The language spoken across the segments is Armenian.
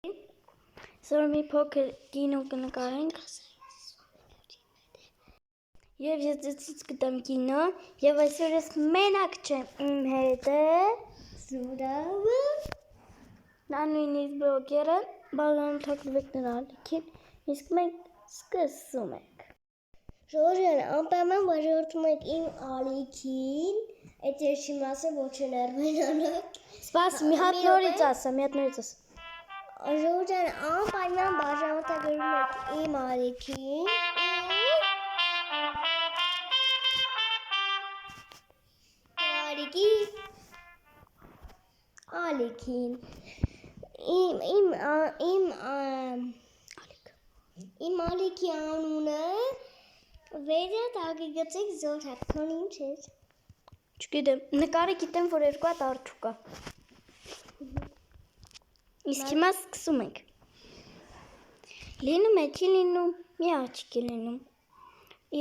Սոր մի փոքր կինո կնկարենք Եվ ես ձեզից կտամ կինո Եվ այսօր ես մենակ չեմ իմ հետ է Զուրավը Նա նույնիսկ բլոգերը Բաղանում թակլվեք նրա ալիքին Իսկ մենք սկսում ենք Ժողովուրդ անպայման բաժանորդում եք իմ ալիքին Այդ երշի մասը ոչ ներվենանակ Սպաս մի հատ նորից ասա Ժողովուրդ անպայման բաժանորդագրում եք իմ ալիքին Ալիքին Իմ ալիքի անունը Վերյա տագի գծեք զորհատ, քան ինչ էր Չգիտեմ, նկարը գիտեմ, որ երկու հատ արջու կա Իսկ հիմա սկսում ենք Լինում է, չի լինում, մի աղջիկ է լինում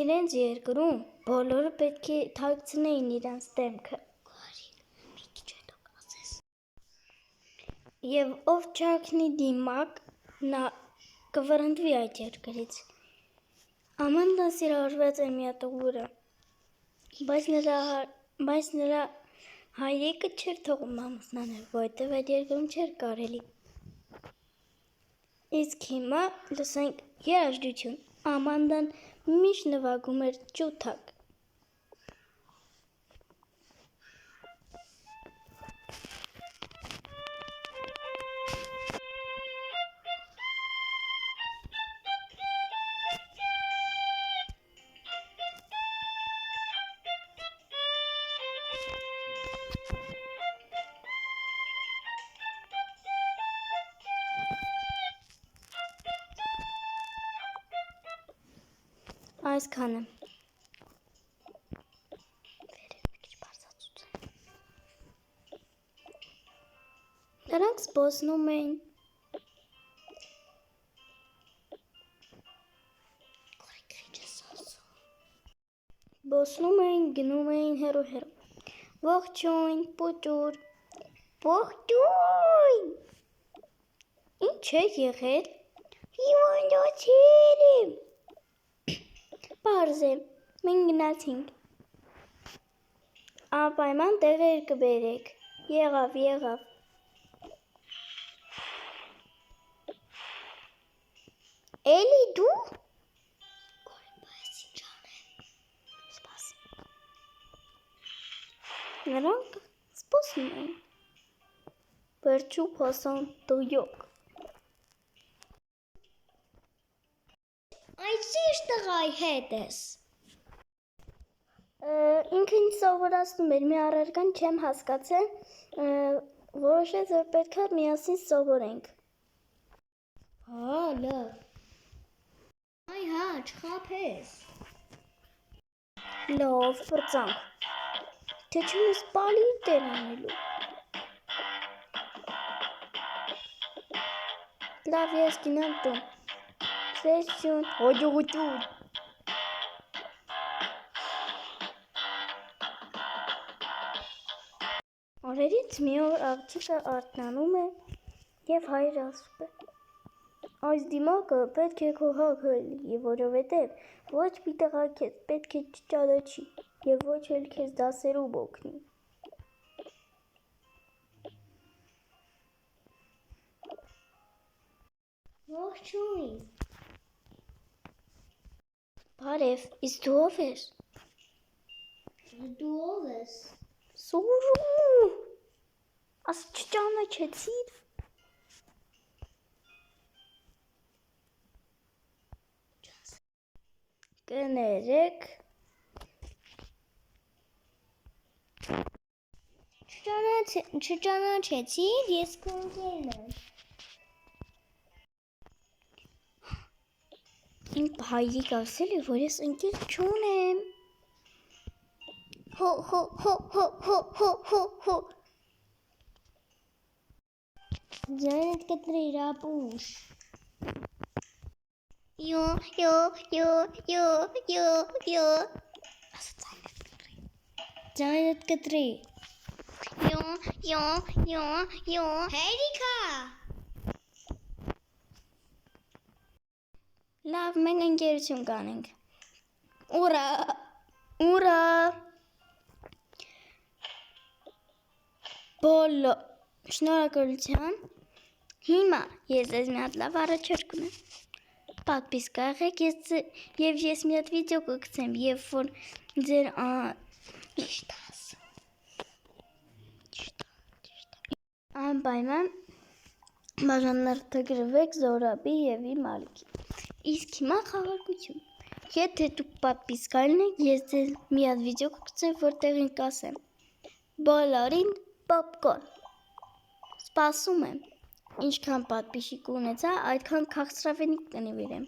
Իրենց երկրում բոլորը պետք է թաքցնեին իրանց դեմքը Եվ ով չակնի դիմակ, նա կվրընդվի այդ երկրից Ամանդան սիրահարված է մի հատ ուղուրա Բայց նրա հայրիկը չէր թողում ամուսնանել, որովհետև այդ երկրում չէր կարելի Իսկ հիմա լսենք երաժշտություն Ամանդան միշտ նվագում էր ջութակ Այսքանը Նրանք զբոսնում էին Զբոսնում էին, գնում էին հեռու Ողջույն, պուտուր Ողջույն Ինչ է եղել Հիվանդացել եմ Պարզ է, մենք գնացինք Անպայման տեղեր կբերեք Եղավ Էլի դու Սպաս Նրանք սպոսում են Վերջու փոսան տույոք Այս ինչ տղայի հետ ես Ինքը ինձ սովորացնում էր մի առարկան չեմ հասկացել Որոշեց որ պետք է միասին սովորենք լավ Այ հա չխաբես Լավ պրծանք Թե չմ ես պալի տեր անելու Լավ ես գինամ տուն Սեշյուն հոջողություն Օրերից մի օր աղջիկը արթնանում է և հայրը ասում է Այս դիմակը պետք է քո հագը լինի, որովհետև ոչ մի տղա քեզ պետք է չճանաչի և ոչ էլ քեզ դասերում օգնի Ողջույն Բարև, իսկ դու ով ես Դու ով ես Սուրու Աս չճանաչեցիր Կներեք Չճանաչեցիր, ես քո ընկերն եմ Իմ հայրիկ ասել է, որ ես ընկեր չունեմ Հո Ձայնդ կտրի ապուշ Յո Ասա ձայնդ կտրի Յո Հերիքա Լավ, մենք ընկերություն կանենք։ Ուրա! Ուրա! Բոլո, շնորհակալություն։ Հիմա ես ձեզ մի հատ լավ առաջարկ ունեմ։ Պատպիսկա եղեք եւ ես մի հատ վիդեո կգցեմ, երբ որ ձեր անպայման բաժանորդագրվեք Զորաբի եւ իմ ալիքի։ Իսկ հիմա խաղարկություն։ Եթե դուք պատպիսկալն եք, ես ձեզ մի հատ վիդեո կգցեմ, որտեղին կասեմ։ Բոլորին պոպկորն։ Սպասում եմ։ Ինչքան պատպիսիկ ունեցա, այդքան քաղցրավենիք կնվիրեմ։